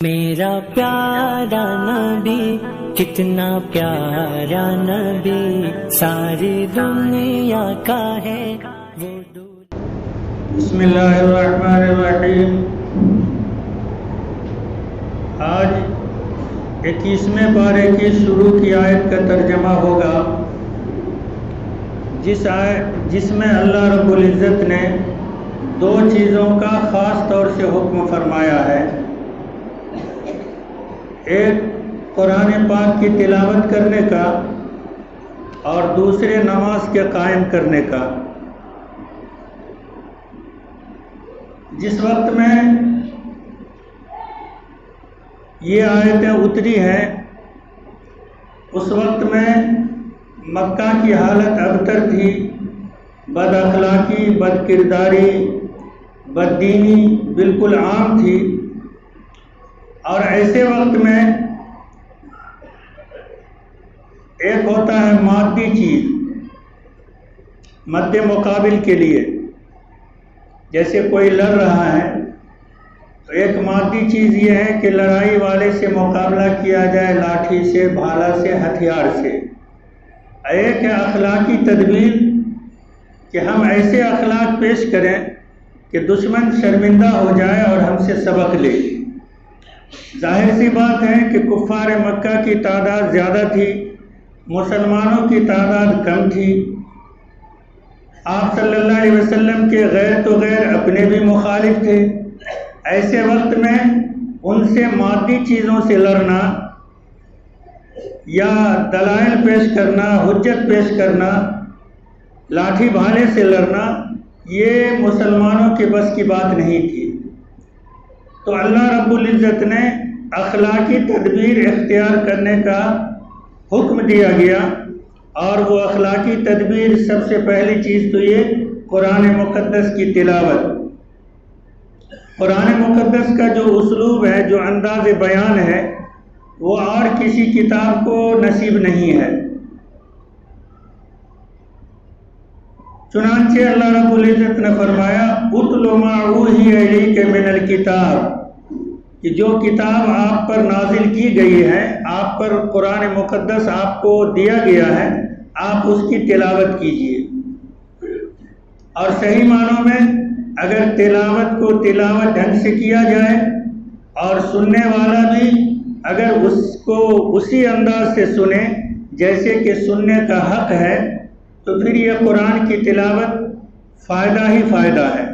میرا پیارا نبی کتنا پیارا نبی ساری دنیا کا ہے وہ بسم اللہ الرحمن الرحیم۔ آج 21ویں پارے کی شروع کی آیت کا ترجمہ ہوگا، جس میں اللہ رب العزت نے دو چیزوں کا خاص طور سے حکم فرمایا ہے۔ ایک قرآن پاک کی تلاوت کرنے کا اور دوسرے نماز کے قائم کرنے کا۔ جس وقت میں یہ آیتیں اتری ہیں اس وقت میں مکہ کی حالت ابتر تھی، بد اخلاقی، بد کرداری، بد دینی بالکل عام تھی، اور ایسے وقت میں ایک ہوتا ہے مادی چیز مد مقابل کے لیے، جیسے کوئی لڑ رہا ہے تو ایک مادی چیز یہ ہے کہ لڑائی والے سے مقابلہ کیا جائے لاٹھی سے، بھالا سے، ہتھیار سے۔ ایک ہے اخلاقی تدبیر کہ ہم ایسے اخلاق پیش کریں کہ دشمن شرمندہ ہو جائے اور ہم سے سبق لے۔ ظاہر سی بات ہے کہ کفار مکہ کی تعداد زیادہ تھی، مسلمانوں کی تعداد کم تھی۔ آپ صلی اللہ علیہ وسلم کے غیر تو غیر اپنے بھی مخالف تھے۔ ایسے وقت میں ان سے مادی چیزوں سے لڑنا یا دلائل پیش کرنا، حجت پیش کرنا، لاٹھی بھالے سے لڑنا، یہ مسلمانوں کے بس کی بات نہیں تھی۔ تو اللہ رب العزت نے اخلاقی تدبیر اختیار کرنے کا حکم دیا گیا، اور وہ اخلاقی تدبیر سب سے پہلی چیز تو یہ قرآن مقدس کی تلاوت۔ قرآن مقدس کا جو اسلوب ہے، جو انداز بیان ہے، وہ اور کسی کتاب کو نصیب نہیں ہے۔ چنانچہ اللہ رب العزت نے فرمایا اتل ما اوحی الیک من الکتاب، کہ جو کتاب آپ پر نازل کی گئی ہے، آپ پر قرآن مقدس آپ کو دیا گیا ہے، آپ اس کی تلاوت کیجیے۔ اور صحیح معنوں میں اگر تلاوت کو تلاوت ڈھنگ سے کیا جائے اور سننے والا بھی اگر اس کو اسی انداز سے سنے جیسے کہ سننے کا حق ہے، تو پھر یہ قرآن کی تلاوت فائدہ ہی فائدہ ہے۔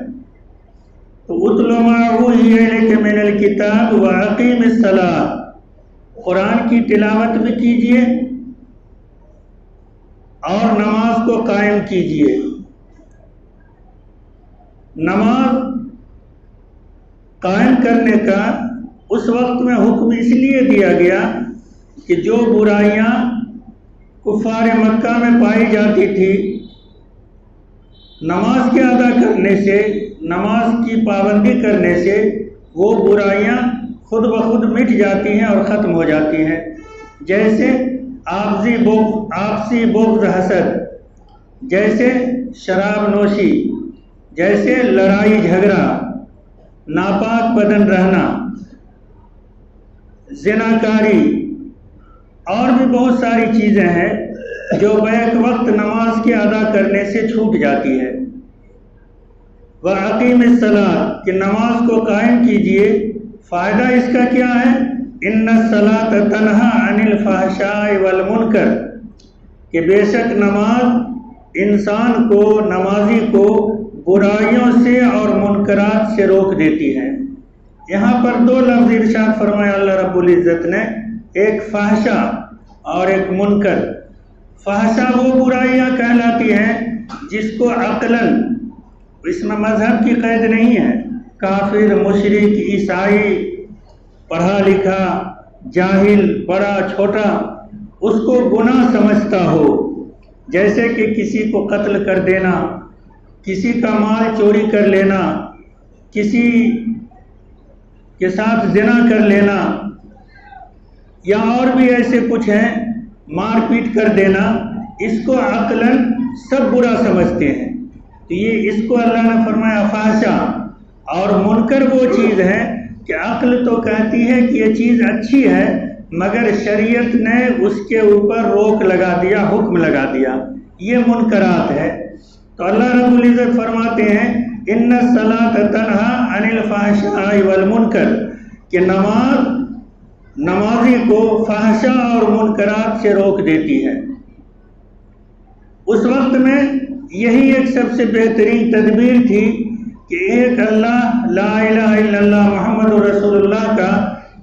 تو اتل ما اوحی الیک من الکتاب واقیم الصلاۃ، قرآن کی تلاوت بھی کیجیے اور نماز کو قائم کیجیے۔ نماز قائم کرنے کا اس وقت میں حکم اس لیے دیا گیا کہ جو برائیاں کفار مکہ میں پائی جاتی تھی، نماز کے ادا کرنے سے، نماز کی پابندی کرنے سے وہ برائیاں خود بخود مٹ جاتی ہیں اور ختم ہو جاتی ہیں، جیسے آپسی بغض حسد، جیسے شراب نوشی، جیسے لڑائی جھگڑا، ناپاک بدن رہنا، زناکاری، اور بھی بہت ساری چیزیں ہیں جو بیک وقت نماز کے ادا کرنے سے چھوٹ جاتی ہے۔ وَأَقِيمِ الصَّلَاةَ، کہ نماز کو قائم کیجئے۔ فائدہ اس کا کیا ہے؟ إِنَّ الصَّلَاةَ تَنْهَىٰ عَنِ الْفَحْشَاءِ وَالْمُنكَرِ، کہ بے شک نماز انسان کو، نمازی کو برائیوں سے اور منکرات سے روک دیتی ہے۔ یہاں پر دو لفظ ارشاد فرمایا اللہ رب العزت نے، ایک فحشا اور ایک منکر۔ فحشا وہ برائیاں کہلاتی ہیں جس کو عقلاً، اس میں مذہب کی قید نہیں ہے، کافر، مشرک، عیسائی، پڑھا لکھا، جاہل، بڑا چھوٹا اس کو گناہ سمجھتا ہو، جیسے کہ کسی کو قتل کر دینا، کسی کا مال چوری کر لینا، کسی کے ساتھ زنا کر لینا، یا اور بھی ایسے کچھ ہیں، مار پیٹ کر دینا، اس کو عقلاً سب برا سمجھتے ہیں۔ تو یہ اس کو اللہ نے فرمایا فحشا، اور منکر وہ چیز ہے کہ عقل تو کہتی ہے کہ یہ چیز اچھی ہے، مگر شریعت نے اس کے اوپر روک لگا دیا، حکم لگا دیا، یہ منکرات ہے۔ تو اللہ رب العزت فرماتے ہیں ان الصلاۃ تنہا عن الفحشاء والمنکر، کہ نمازی کو فحشاء اور منکرات سے روک دیتی ہے۔ اس وقت میں یہی ایک سب سے بہترین تدبیر تھی کہ ایک اللہ لا الہ الا اللہ محمد رسول اللہ کا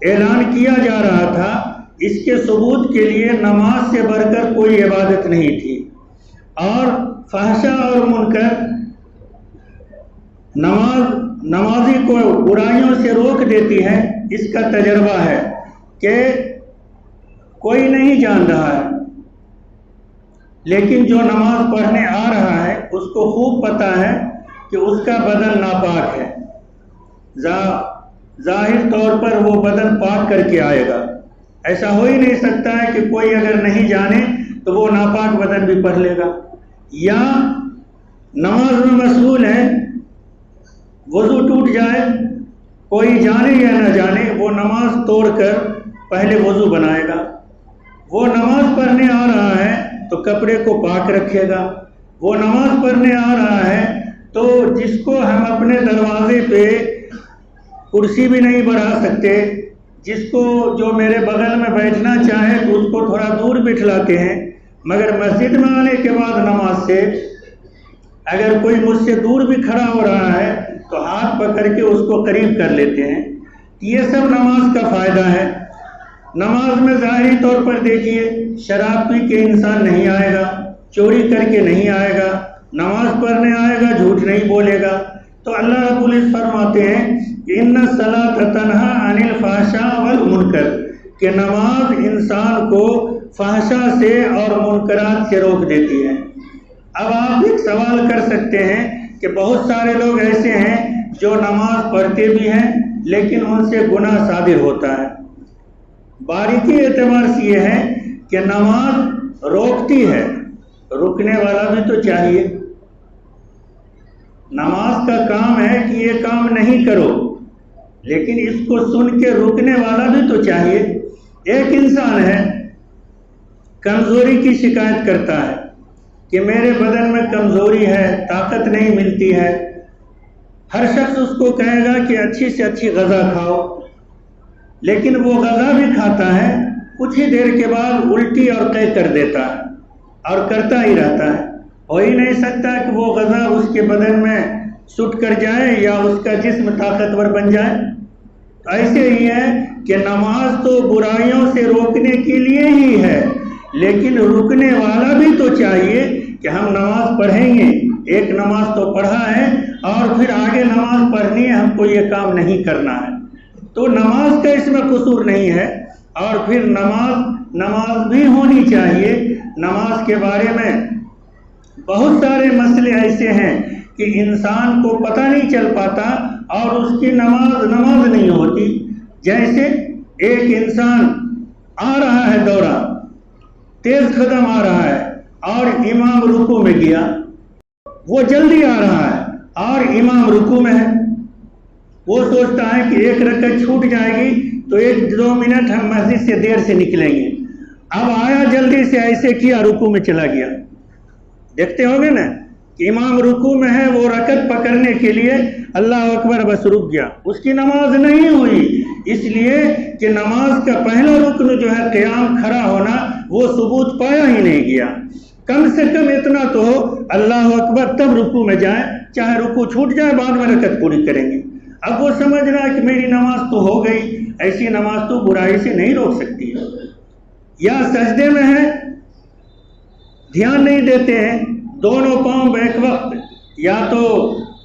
اعلان کیا جا رہا تھا، اس کے ثبوت کے لیے نماز سے بڑھ کر کوئی عبادت نہیں تھی۔ اور فحشاء اور منکر نمازی کو برائیوں سے روک دیتی ہے۔ اس کا تجربہ ہے کہ کوئی نہیں جان رہا ہے، لیکن جو نماز پڑھنے آ رہا ہے اس کو خوب پتہ ہے کہ اس کا بدن ناپاک ہے، ظاہر طور پر وہ بدن پاک کر کے آئے گا۔ ایسا ہو ہی نہیں سکتا ہے کہ کوئی اگر نہیں جانے تو وہ ناپاک بدن بھی پڑھ لے گا۔ یا نماز میں مشغول ہے، وضو ٹوٹ جائے، کوئی جانے یا نہ جانے وہ نماز توڑ کر پہلے وضو بنائے گا۔ وہ نماز پڑھنے آ رہا ہے تو کپڑے کو پاک رکھے گا۔ وہ نماز پڑھنے آ رہا ہے تو جس کو ہم اپنے دروازے پہ کرسی بھی نہیں بڑھا سکتے، جس کو جو میرے بغل میں بیٹھنا چاہے تو اس کو تھوڑا دور بٹھلاتے ہیں، مگر مسجد میں آنے کے بعد نماز سے اگر کوئی مجھ سے دور بھی کھڑا ہو رہا ہے تو ہاتھ پکڑ کے اس کو قریب کر لیتے ہیں۔ یہ سب نماز کا فائدہ ہے۔ نماز میں ظاہری طور پر دیکھیے شراب پی کے انسان نہیں آئے گا، چوری کر کے نہیں آئے گا، نماز پڑھنے آئے گا، جھوٹ نہیں بولے گا۔ تو اللہ رب العزت فرماتے ہیں کہ ان الصلاۃ تنہا عن الفحشاء والمنکر، کہ نماز انسان کو فحشاء سے اور منکرات سے روک دیتی ہے۔ اب آپ ایک سوال کر سکتے ہیں کہ بہت سارے لوگ ایسے ہیں جو نماز پڑھتے بھی ہیں لیکن ان سے گناہ صادر ہوتا ہے۔ باریکی اعتبار سے یہ ہے کہ نماز روکتی ہے، رکنے والا بھی تو چاہیے۔ نماز کا کام ہے کہ یہ کام نہیں کرو، لیکن اس کو سن کے رکنے والا بھی تو چاہیے۔ ایک انسان ہے کمزوری کی شکایت کرتا ہے کہ میرے بدن میں کمزوری ہے، طاقت نہیں ملتی ہے۔ ہر شخص اس کو کہے گا کہ اچھی سے اچھی غذا کھاؤ، لیکن وہ غذا بھی کھاتا ہے، کچھ ہی دیر کے بعد الٹی اور قے کر دیتا ہے اور کرتا ہی رہتا ہے۔ ہو ہی نہیں سکتا کہ وہ غذا اس کے بدن میں سٹ کر جائے یا اس کا جسم طاقتور بن جائے۔ ایسے ہی ہے کہ نماز تو برائیوں سے روکنے کے لیے ہی ہے، لیکن رکنے والا بھی تو چاہیے کہ ہم نماز پڑھیں گے۔ ایک نماز تو پڑھا ہے اور پھر آگے نماز پڑھنی ہے، ہم کو یہ کام نہیں کرنا ہے، تو نماز کا اس میں قصور نہیں ہے۔ اور پھر نماز بھی ہونی چاہیے۔ نماز کے بارے میں بہت سارے مسئلے ایسے ہیں کہ انسان کو پتہ نہیں چل پاتا اور اس کی نماز نہیں ہوتی۔ جیسے ایک انسان آ رہا ہے دورہ، تیز قدم آ رہا ہے اور امام رکوع میں گیا، وہ جلدی آ رہا ہے اور امام رکوع میں ہے، وہ سوچتا ہے کہ ایک رکعت چھوٹ جائے گی تو 1-2 منٹ ہم مسجد سے دیر سے نکلیں گے۔ اب آیا جلدی سے، ایسے کیا رکوع میں چلا گیا۔ دیکھتے ہوں گے نا کہ امام رکوع میں ہے، وہ رکعت پکڑنے کے لیے اللہ اکبر بس رک گیا، اس کی نماز نہیں ہوئی، اس لیے کہ نماز کا پہلا رکن جو ہے قیام کھڑا ہونا، وہ ثبوت پایا ہی نہیں گیا۔ کم سے کم اتنا تو ہو اللہ اکبر تب رکوع میں جائیں، چاہے رکوع چھوٹ جائے بعد میں رکعت پوری کریں گے۔ اب وہ سمجھ رہا ہے کہ میری نماز تو ہو گئی، ایسی نماز تو برائی سے نہیں روک سکتی ہے۔ یا سجدے میں ہے، دھیان نہیں دیتے ہیں، دونوں پاؤں ایک وقت، یا تو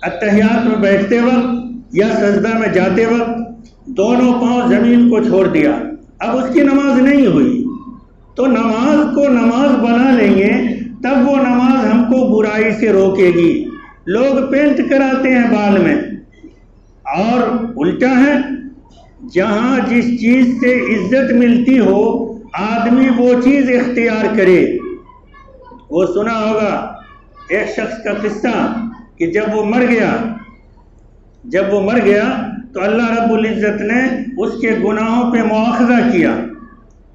اتحیات میں بیٹھتے وقت یا سجدہ میں جاتے وقت دونوں پاؤں زمین کو چھوڑ دیا، اب اس کی نماز نہیں ہوئی۔ تو نماز کو نماز بنا لیں گے تب وہ نماز ہم کو برائی سے روکے گی۔ لوگ پینٹ کراتے ہیں بال میں، اور الٹا ہے، جہاں جس چیز سے عزت ملتی ہو آدمی وہ چیز اختیار کرے۔ وہ سنا ہوگا ایک شخص کا قصہ کہ جب وہ مر گیا تو اللہ رب العزت نے اس کے گناہوں پہ مواخذہ کیا،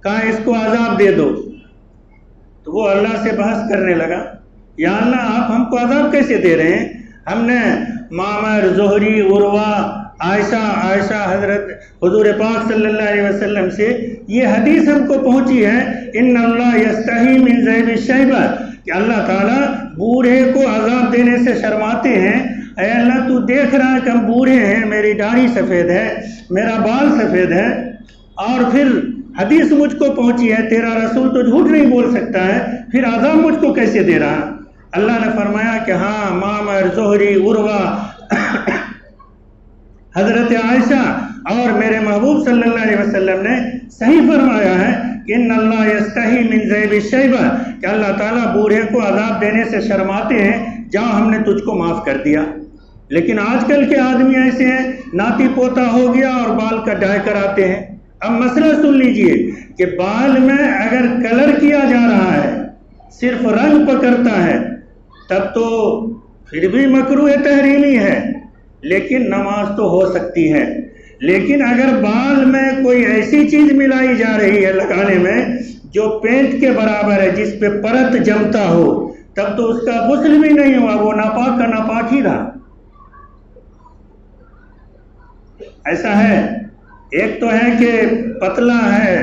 کہا اس کو عذاب دے دو، تو وہ اللہ سے بحث کرنے لگا، یا اللہ آپ ہم کو عذاب کیسے دے رہے ہیں؟ ہم نے معمر، زہری، عروہ، عائشہ حضرت حضور پاک صلی اللہ علیہ وسلم سے یہ حدیث ہم کو پہنچی ہے، ان اللہ یستحی من ذیب الشیبہ، کہ اللہ تعالیٰ بوڑھے کو عذاب دینے سے شرماتے ہیں۔ اے اللہ تو دیکھ رہا ہے کہ ہم بوڑھے ہیں، میری داڑھی سفید ہے، میرا بال سفید ہے، اور پھر حدیث مجھ کو پہنچی ہے، تیرا رسول تو جھوٹ نہیں بول سکتا ہے، پھر عذاب مجھ کو کیسے دے رہا؟ اللہ نے فرمایا کہ ہاں، معمر، زہری، عروہ، حضرت عائشہ اور میرے محبوب صلی اللہ علیہ وسلم نے صحیح فرمایا ہے کہ ان اللہ یستحی من ذیب الشیبہ، کہ اللہ تعالیٰ بوڑھے کو عذاب دینے سے شرماتے ہیں، جہاں ہم نے تجھ کو معاف کر دیا۔ لیکن آج کل کے آدمی ایسے ہیں، ناتی پوتا ہو گیا اور بال کا ڈائی کراتے ہیں۔ اب مسئلہ سن لیجئے کہ بال میں اگر کلر کیا جا رہا ہے، صرف رنگ پکڑتا ہے، تب تو پھر بھی مکروہ تحریمی ہے، لیکن نماز تو ہو سکتی ہے۔ لیکن اگر بال میں کوئی ایسی چیز ملائی جا رہی ہے لگانے میں جو پینٹ کے برابر ہے، جس پہ پرت جمتا ہو، تب تو اس کا غسل بھی نہیں ہوا، وہ ناپاک کا ناپاک ہی رہا۔ ایسا ہے، ایک تو ہے کہ پتلا ہے،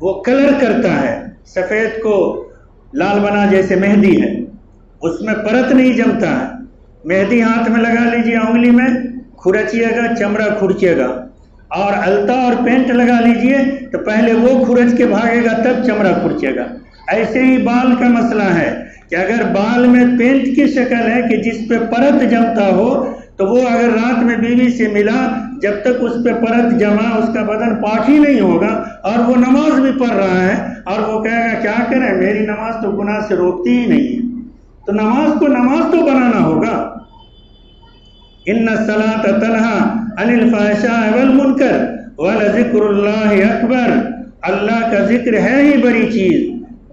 وہ کلر کرتا ہے، سفید کو لال بنا جیسے مہندی ہے، اس میں پرت نہیں جمتا ہے۔ مہندی ہاتھ میں لگا لیجئے، انگلی میں کھرچیے گا، چمڑا کھرچے گا، اور التا اور پینٹ لگا لیجئے تو پہلے وہ کھرچ کے بھاگے گا، تب چمڑا کھرچے گا۔ ایسے ہی بال کا مسئلہ ہے کہ اگر بال میں پینٹ کی شکل ہے کہ جس پہ پرت جمتا ہو، تو وہ اگر رات میں بیوی سے ملا، جب تک اس پہ پرت جما اس کا بدن پاک ہی نہیں ہوگا، اور وہ نماز بھی پڑھ رہا ہے، اور وہ کہے گا کیا کریں، میری نماز تو گناہ سے روکتی ہی نہیں ہے۔ تو نماز کو نماز تو بنانا ہوگا۔ ان الصلاۃ تنہی عن الفحشاء والمنکر ولذکر اللہ اکبر، اللہ کا ذکر ہے ہی بڑی چیز۔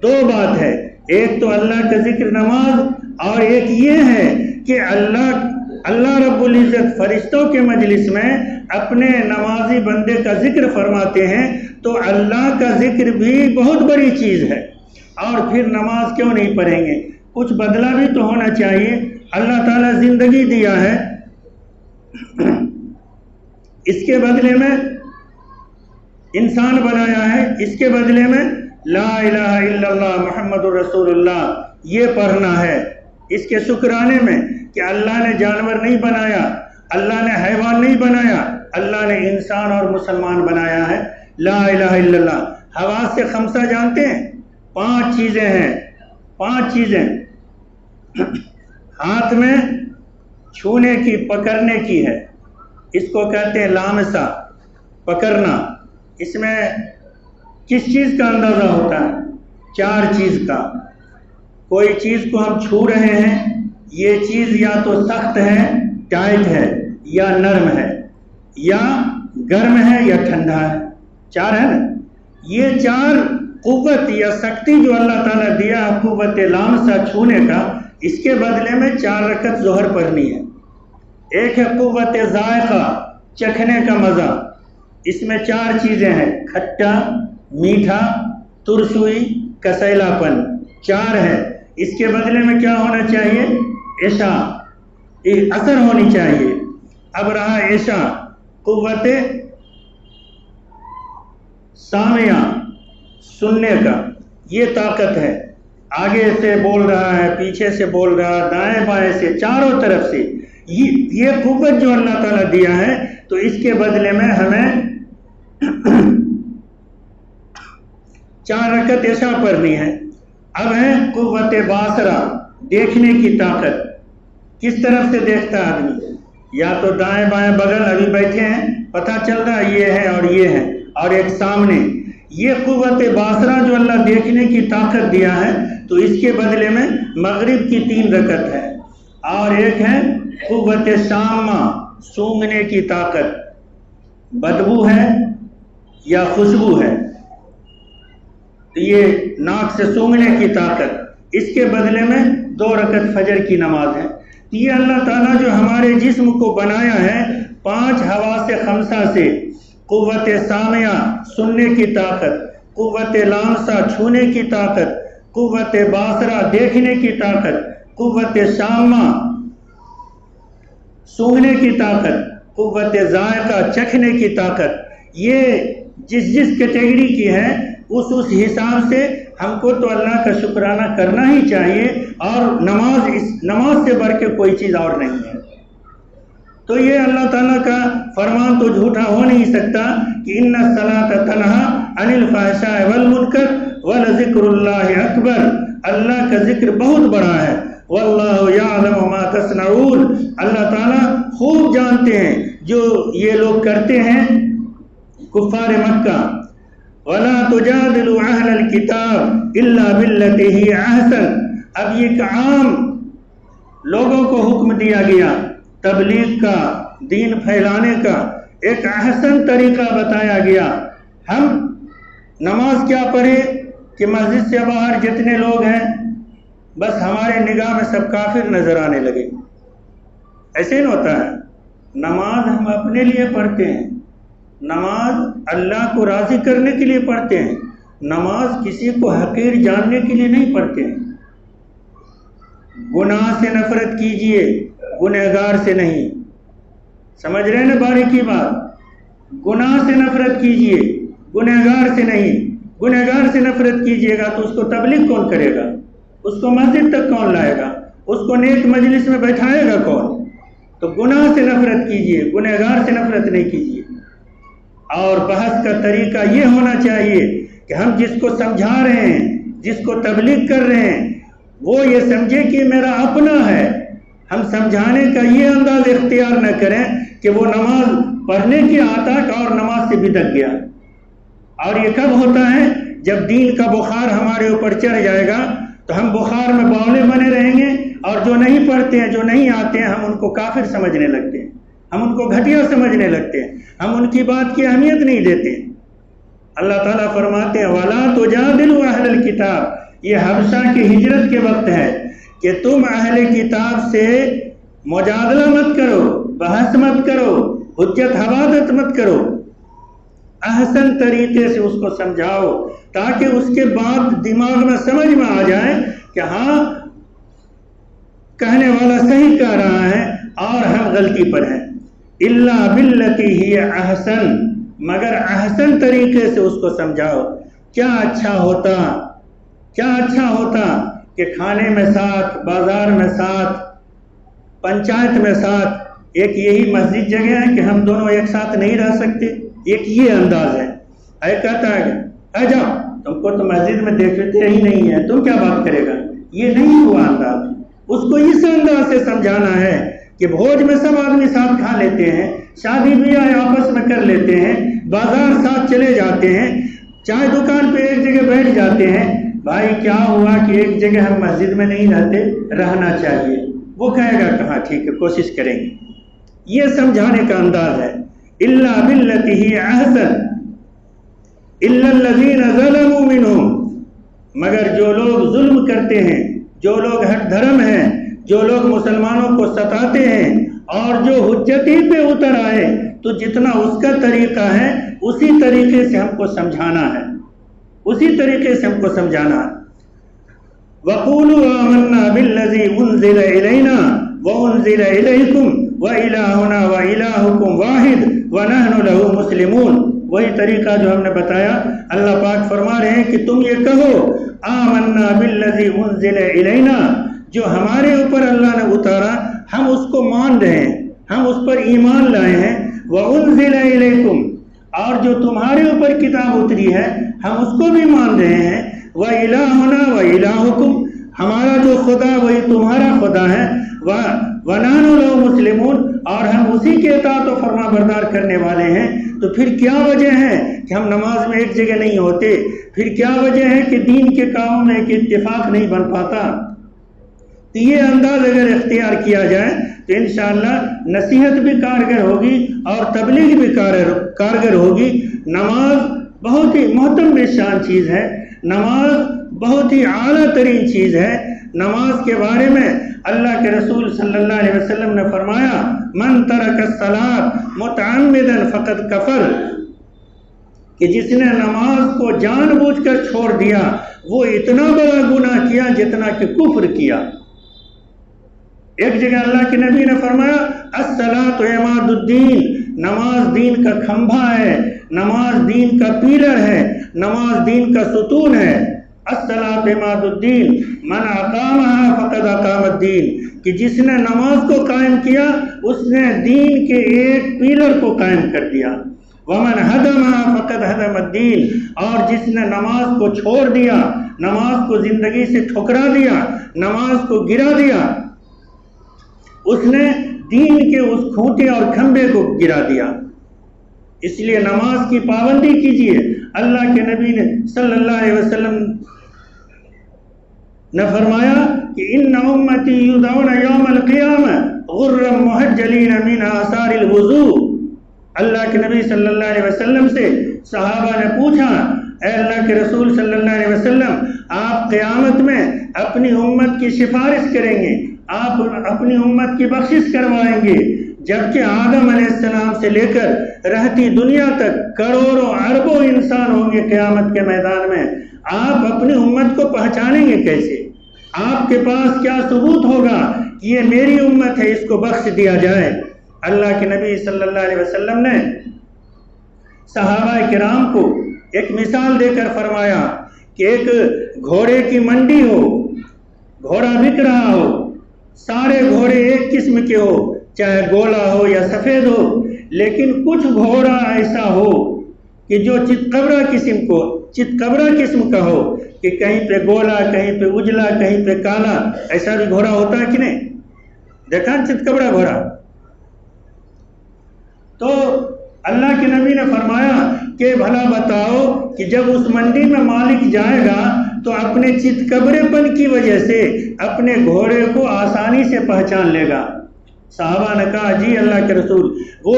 دو بات ہے، ایک تو اللہ کا ذکر نماز، اور ایک یہ ہے کہ اللہ رب العزت فرشتوں کے مجلس میں اپنے نمازی بندے کا ذکر فرماتے ہیں، تو اللہ کا ذکر بھی بہت بڑی چیز ہے۔ اور پھر نماز کیوں نہیں پڑھیں گے؟ کچھ بدلہ بھی تو ہونا چاہیے۔ اللہ تعالیٰ زندگی دیا ہے، اس کے بدلے میں انسان بنایا ہے، اس کے بدلے میں لا الہ الا اللہ محمد الرسول اللہ یہ پڑھنا ہے۔ اس کے شکرانے میں کہ اللہ نے جانور نہیں بنایا، اللہ نے حیوان نہیں بنایا، اللہ نے انسان اور مسلمان بنایا ہے۔ لا الہ الا اللہ۔ حواس سے خمسہ جانتے ہیں؟ 5 چیزیں ہیں، 5 چیزیں۔ ہاتھ میں چھونے کی، پکڑنے کی ہے، اس کو کہتے ہیں لامسہ، پکڑنا۔ اس میں کس چیز کا اندازہ ہوتا ہے؟ 4 چیز کا۔ کوئی چیز کو ہم چھو رہے ہیں، یہ چیز یا تو سخت ہے، ٹائٹ ہے، یا نرم ہے، یا گرم ہے، یا ٹھنڈا ہے۔ 4 ہے نا؟ یہ 4 قوت یا سختی جو اللہ تعالیٰ دیا، قوت لامسہ چھونے کا، اس کے بدلے میں 4 رکعت ظہر پڑھنی ہے۔ ایک ہے قوت ذائقہ، چکھنے کا مزہ، اس میں 4 چیزیں ہیں، کھٹا، میٹھا، ترشوئی، کسیلا پن، 4 ہے۔ اس کے بدلے میں کیا ہونا چاہیے؟ عشا، اثر ہونی چاہیے۔ اب رہا عشا، قوت سامعہ، سننے کا، یہ طاقت ہے۔ آگے سے بول رہا ہے، پیچھے سے بول رہا ہے، دائیں بائیں سے، چاروں طرف سے، یہ قوت جو اللہ تعالیٰ دیا ہے، تو اس کے بدلے میں ہمیں 4 رکعت عشاء پڑھنی ہے۔ اب ہے قوت باصرہ، دیکھنے کی طاقت۔ کس طرف سے دیکھتا آدمی؟ یا تو دائیں بائیں بغل، ابھی بیٹھے ہیں پتہ چل رہا یہ ہے اور یہ ہے، اور ایک سامنے۔ یہ قوت باصرہ جو اللہ دیکھنے کی طاقت دیا ہے، تو اس کے بدلے میں مغرب کی 3 رکعت ہے۔ اور ایک ہے قوت شامہ، سونگھنے کی طاقت، بدبو ہے یا خوشبو ہے، تو یہ ناک سے سونگھنے کی طاقت، اس کے بدلے میں 2 رکعت فجر کی نماز ہے۔ یہ اللہ تعالیٰ جو ہمارے جسم کو بنایا ہے، 5 حواس خمسہ سے قوت سامعہ سننے کی طاقت، قوت لامسہ چھونے کی طاقت، قوت باصرہ دیکھنے کی طاقت، قوت شامہ سونگھنے کی طاقت، قوت ذائقہ چکھنے کی طاقت، یہ جس کیٹیگری کی ہے اس حساب سے ہم کو تو اللہ کا شکرانہ کرنا ہی چاہیے، اور نماز سے بڑھ کے کوئی چیز اور نہیں ہے۔ تو یہ اللہ تعالیٰ کا فرمان تو جھوٹا ہو نہیں سکتا کہ ان الصلاۃ تنہا عن الفحشاء والمنکر ولذکر اللہ اکبر، اللہ کا ذکر بہت بڑا ہے۔ واللہ یعلم ما تصنعون، اللہ تعالیٰ خوب جانتے ہیں جو یہ لوگ کرتے ہیں کفار مکہ۔ وَلَا تُجَادِلُوا أَهْلَ الْكِتَابِ إِلَّا بِالَّتِي هِيَ أَحْسَنُ، اب یہ کہ عام لوگوں کو حکم دیا گیا تبلیغ کا، دین پھیلانے کا ایک احسن طریقہ بتایا گیا۔ ہم نماز کیا پڑھے کہ مسجد سے باہر جتنے لوگ ہیں بس ہمارے نگاہ میں سب کافر نظر آنے لگے، ایسے نہیں ہوتا ہے۔ نماز ہم اپنے لیے پڑھتے ہیں، نماز اللہ کو راضی کرنے کے لیے پڑھتے ہیں، نماز کسی کو حقیر جاننے کے لیے نہیں پڑھتے ہیں۔ گناہ سے نفرت کیجئے، گنہگار سے نہیں۔ سمجھ رہے ہیں نا باریکی بات؟ گناہ سے نفرت کیجئے، گنہگار سے نہیں۔ گنہگار سے نفرت کیجئے گا تو اس کو تبلیغ کون کرے گا؟ اس کو مسجد تک کون لائے گا؟ اس کو نیک مجلس میں بیٹھائے گا کون؟ تو گناہ سے نفرت کیجئے، گنہگار سے نفرت نہیں کیجئے۔ اور بحث کا طریقہ یہ ہونا چاہیے کہ ہم جس کو سمجھا رہے ہیں، جس کو تبلیغ کر رہے ہیں، وہ یہ سمجھے کہ میرا اپنا ہے۔ ہم سمجھانے کا یہ انداز اختیار نہ کریں کہ وہ نماز پڑھنے کی آتا اور نماز سے بھٹک گیا۔ اور یہ کب ہوتا ہے؟ جب دین کا بخار ہمارے اوپر چڑھ جائے گا تو ہم بخار میں باولے بنے رہیں گے، اور جو نہیں پڑھتے ہیں، جو نہیں آتے ہیں، ہم ان کو کافر سمجھنے لگتے ہیں، ہم ان کو گھٹیا سمجھنے لگتے ہیں، ہم ان کی بات کی اہمیت نہیں دیتے۔ اللہ تعالیٰ فرماتے ہیں وَلَا تُجَادِلُوا أَهْلَ الْكِتَابِ، یہ حبشہ کی ہجرت کے وقت ہے کہ تم اہل کتاب سے مجادلہ مت کرو، بحث مت کرو، حجت حوادث مت کرو، احسن طریقے سے اس کو سمجھاؤ تاکہ اس کے بعد دماغ میں سمجھ میں آ جائے کہ ہاں کہنے والا صحیح کہہ رہا ہے اور ہم غلطی پر ہیں۔ الا باللتی ہی احسن، مگر احسن طریقے سے اس کو سمجھاؤ۔ کیا اچھا ہوتا کہ کھانے میں ساتھ، بازار میں ساتھ، پنچایت میں ساتھ، ایک یہی مسجد جگہ ہے کہ ہم دونوں ایک ساتھ نہیں رہ سکتے، ایک یہ انداز ہے۔ اے کہتا ہے اے جاؤ، تم کو تو مسجد میں دیکھتے ہی نہیں ہے، تم کیا بات کرے گا؟ یہ نہیں ہوا انداز۔ اس کو اس انداز سے سمجھانا ہے کہ بھوج میں سب آدمی ساتھ کھا لیتے ہیں، شادی بیاہ آپس میں کر لیتے ہیں، بازار ساتھ چلے جاتے ہیں، چائے دکان پہ ایک جگہ بیٹھ جاتے ہیں۔ بھائی کیا ہوا کہ ایک جگہ ہم مسجد میں نہیں رہتے، رہنا چاہیے۔ وہ کہے گا کہاں ٹھیک ہے، کوشش کریں گے۔ یہ سمجھانے کا انداز ہے۔ الا باللتی ہی احسن الا الذین ظلموا منہم، مگر جو لوگ ظلم کرتے ہیں، جو لوگ ہٹ دھرم ہیں، جو لوگ مسلمانوں کو ستاتے ہیں اور جو حجت ہی پہ اتر آئے، تو جتنا اس کا طریقہ ہے اسی طریقے سے ہم کو سمجھانا ہے، اسی طریقے سے ہم کو سمجھانا ہے۔ وَقُولُوا آمَنَّا بِالَّذِي أُنزِلَ إِلَيْنَا وَأُنزِلَ إِلَيْكُمْ وَإِلَٰهُنَا وَإِلَٰهُكُمْ وَاحِدٌ وَنَحْنُ لَهُ مُسْلِمُونَ، وہی طریقہ جو ہم نے بتایا۔ اللہ پاک فرما رہے ہیں کہ تم یہ کہو آمنا بالذی انزل الینا، جو ہمارے اوپر اللہ نے اتارا ہم اس کو مان رہے ہیں، ہم اس پر ایمان لائے ہیں۔ وانزل الیکم، اور جو تمہارے اوپر کتاب اتری ہے ہم اس کو بھی مان رہے ہیں۔ وَإِلَٰهُنَا وَإِلَٰهُكُمْ، ہمارا جو خدا وہی تمہارا خدا ہے۔ وَنَحْنُ لَهُ مُسْلِمُونَ، اور ہم اسی کے اطاعت و فرما بردار کرنے والے ہیں۔ تو پھر کیا وجہ ہے کہ ہم نماز میں ایک جگہ نہیں ہوتے؟ پھر کیا وجہ ہے کہ دین کے کاموں میں ایک اتفاق نہیں بن پاتا؟ تو یہ انداز اگر اختیار کیا جائے تو انشاءاللہ نصیحت بھی کارگر ہوگی اور تبلیغ بھی کارگر ہوگی۔ نماز بہت ہی محترم شان چیز ہے، نماز بہت ہی اعلیٰ ترین چیز ہے۔ نماز کے بارے میں اللہ کے رسول صلی اللہ علیہ وسلم نے فرمایا من ترک الصلاۃ متعمدا فقد کفر، کہ جس نے نماز کو جان بوجھ کر چھوڑ دیا وہ اتنا بڑا گناہ کیا جتنا کہ کفر کیا۔ ایک جگہ اللہ کے نبی نے فرمایا الصلاۃ عماد الدین، نماز دین کا کھمبا ہے، نماز دین کا پیلر ہے، نماز دین کا ستون ہے۔ الصلاۃ عماد الدین من اقامها فقد اقام الدین، کہ جس نے نماز کو قائم کیا اس نے دین کے ایک پیلر کو قائم کر دیا۔ ومن ہدمها فقد ہدم الدین، اور جس نے نماز کو چھوڑ دیا، نماز کو زندگی سے ٹھکرا دیا، نماز کو گرا دیا، اس نے دین کے اس کھوٹے اور کھمبے کو گرا دیا۔ اس لیے نماز کی پابندی کیجیے۔ اللہ کے نبی نے صلی اللہ علیہ وسلم نے فرمایا کہ ان امتی یدعون یوم القیامہ غرا محجلین من آثار الوضوء۔ اللہ کے نبی صلی اللہ علیہ وسلم سے صحابہ نے پوچھا اے اللہ کے رسول صلی اللہ علیہ وسلم، آپ قیامت میں اپنی امت کی سفارش کریں گے، آپ اپنی امت کی بخشش کروائیں گے، جبکہ آدم علیہ السلام سے لے کر رہتی دنیا تک کروڑوں اربوں انسان ہوں گے قیامت کے میدان میں، آپ اپنی امت کو پہچانیں گے کیسے؟ آپ کے پاس کیا ثبوت ہوگا کہ یہ میری امت ہے، اس کو بخش دیا جائے؟ اللہ کے نبی صلی اللہ علیہ وسلم نے صحابہ کرام کو ایک مثال دے کر فرمایا کہ ایک گھوڑے کی منڈی ہو، گھوڑا بک رہا ہو، سارے گھوڑے ایک قسم کے ہو، چاہے گولا ہو یا سفید ہو، لیکن کچھ گھوڑا ایسا ہو کہ جو چتکبرا قسم کا ہو، کہ کہیں پہ گولا، کہیں پہ اجلا، کہیں پہ کالا، ایسا بھی گھوڑا ہوتا ہے کہ نہیں؟ دیکھا چتکبرا گھوڑا؟ تو اللہ کے نبی نے فرمایا کہ بھلا بتاؤ کہ جب اس منڈی میں مالک جائے گا تو اپنے چتکبرے پن کی وجہ سے اپنے گھوڑے کو آسانی سے پہچان لے گا۔ صحابہ نے کہا جی اللہ کے رسول، وہ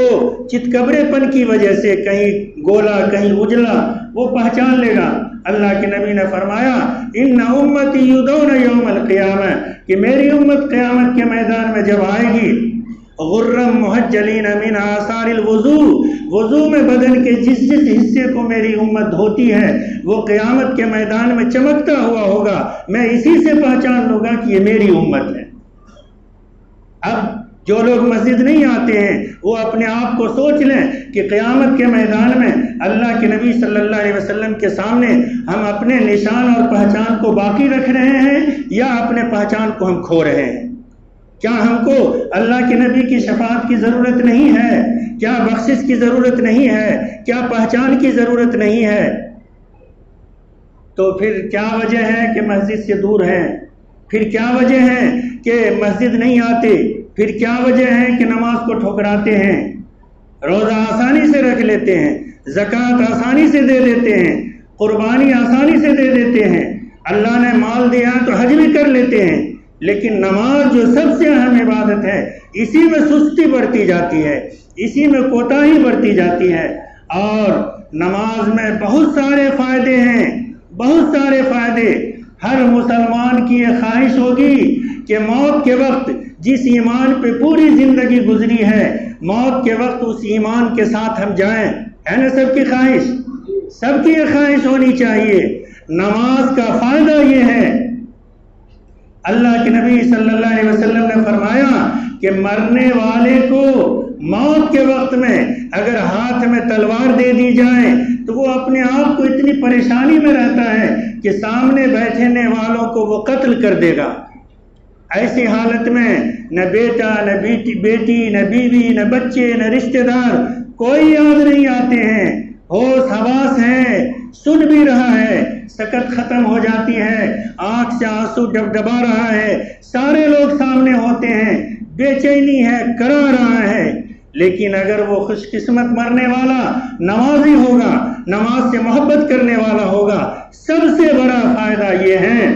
چتکبرے پن کی وجہ سے کہیں گولا کہیں اجلا وہ پہچان لے گا۔ اللہ کے نبی نے فرمایا ان امتی یدعون یوم القیامہ، کہ میری امت قیامت کے میدان میں جب آئے گی غرم محجلین من آثار الوضوء، وضو میں بدن کے جس حصے کو میری امت دھوتی ہے وہ قیامت کے میدان میں چمکتا ہوا ہوگا، میں اسی سے پہچان لوں گا کہ یہ میری امت ہے۔ اب جو لوگ مسجد نہیں آتے ہیں وہ اپنے آپ کو سوچ لیں کہ قیامت کے میدان میں اللہ کے نبی صلی اللہ علیہ وسلم کے سامنے ہم اپنے نشان اور پہچان کو باقی رکھ رہے ہیں یا اپنے پہچان کو ہم کھو رہے ہیں؟ کیا ہم کو اللہ کے نبی کی شفاعت کی ضرورت نہیں ہے؟ کیا بخشش کی ضرورت نہیں ہے؟ کیا پہچان کی ضرورت نہیں ہے؟ تو پھر کیا وجہ ہے کہ مسجد سے دور ہیں؟ پھر کیا وجہ ہے کہ مسجد نہیں آتے؟ پھر کیا وجہ ہے کہ نماز کو ٹھکراتے ہیں؟ روزہ آسانی سے رکھ لیتے ہیں، زکوٰۃ آسانی سے دے دیتے ہیں، قربانی آسانی سے دے دیتے ہیں، اللہ نے مال دیا تو حج بھی کر لیتے ہیں، لیکن نماز جو سب سے اہم عبادت ہے اسی میں سستی بڑھتی جاتی ہے، اسی میں کوتاہی بڑھتی جاتی ہے۔ اور نماز میں بہت سارے فائدے ہیں، بہت سارے فائدے۔ ہر مسلمان کی یہ خواہش ہوگی کہ موت کے وقت جس ایمان پہ پوری زندگی گزری ہے، موت کے وقت اس ایمان کے ساتھ ہم جائیں، ہے نا؟ سب کی خواہش، سب کی یہ خواہش ہونی چاہیے۔ نماز کا فائدہ یہ ہے، اللہ کے نبی صلی اللہ علیہ وسلم نے فرمایا کہ مرنے والے کو موت کے وقت میں اگر ہاتھ میں تلوار دے دی جائے تو وہ اپنے آپ کو اتنی پریشانی میں رہتا ہے کہ سامنے بیٹھنے والوں کو وہ قتل کر دے گا۔ ایسی حالت میں نہ بیٹا، نہ بیٹی، نہ بیوی، نہ بچے، نہ رشتہ دار کوئی یاد نہیں آتے ہیں، ہوش حواس ہے، سن بھی رہا ہے، سکت ختم ہو جاتی ہے، آنکھ سے آنسو ڈبڈبا رہا ہے، سارے لوگ سامنے ہوتے ہیں، بے چینی ہے، کرا رہا ہے۔ لیکن اگر وہ خوش قسمت مرنے والا نمازی ہوگا، نماز سے محبت کرنے والا ہوگا، سب سے بڑا فائدہ یہ ہے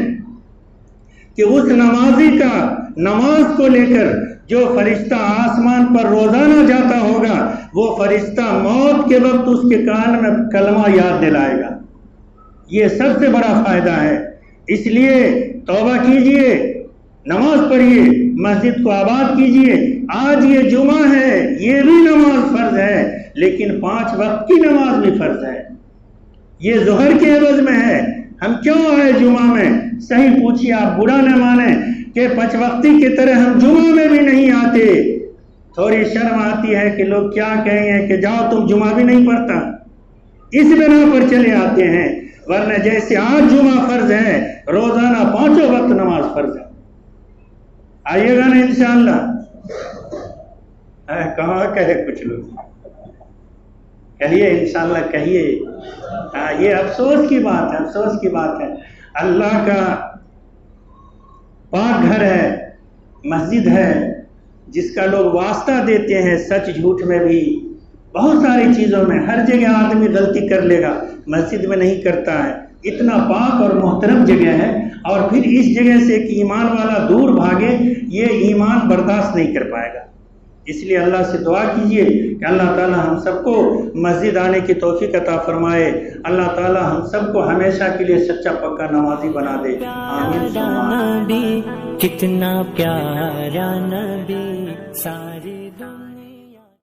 کہ اس نمازی کا نماز کو لے کر جو فرشتہ آسمان پر روزانہ جاتا ہوگا وہ فرشتہ موت کے وقت اس کے کان میں کلمہ یاد دلائے گا۔ یہ سب سے بڑا فائدہ ہے۔ اس لیے توبہ کیجئے، نماز پڑھیے، مسجد کو آباد کیجئے. آج یہ جمعہ ہے، یہ بھی نماز فرض ہے، لیکن 5 وقت کی نماز بھی فرض ہے. یہ ظہر کے عوض میں ہے. ہم کیوں آئے جمعہ میں؟ صحیح پوچھیے، آپ برا نہ مانیں کہ 5 وقتی کی طرح ہم جمعہ میں بھی نہیں آتے. تھوڑی شرم آتی ہے کہ لوگ کیا کہیں گے کہ جاؤ تم جمعہ بھی نہیں پڑھتا، اس بنا پر چلے آتے ہیں. ورنہ جیسے آج جمعہ فرض ہے، روزانہ 5 وقت نماز فرض ہے. آئیے گا نا انشاءاللہ؟ کہاں کہے کچھ لوگ؟ کہیے انشاءاللہ کہیے. یہ افسوس کی بات ہے، افسوس کی بات ہے. اللہ کا پاک گھر ہے، مسجد ہے، جس کا لوگ واسطہ دیتے ہیں سچ جھوٹ میں بھی، بہت ساری چیزوں میں. ہر جگہ آدمی غلطی کر لے گا، مسجد میں نہیں کرتا ہے. اتنا پاک اور محترم جگہ ہے، اور پھر اس جگہ سے ایک ایمان والا دور بھاگے، یہ ایمان برداشت نہیں کر پائے گا. اس لیے اللہ سے دعا کیجئے کہ اللہ تعالی ہم سب کو مسجد آنے کی توفیق عطا فرمائے. اللہ تعالی ہم سب کو ہمیشہ کے لیے سچا پکا نمازی بنا دے. آمین. نبی کتنا پیارا نبی، ساری دنیا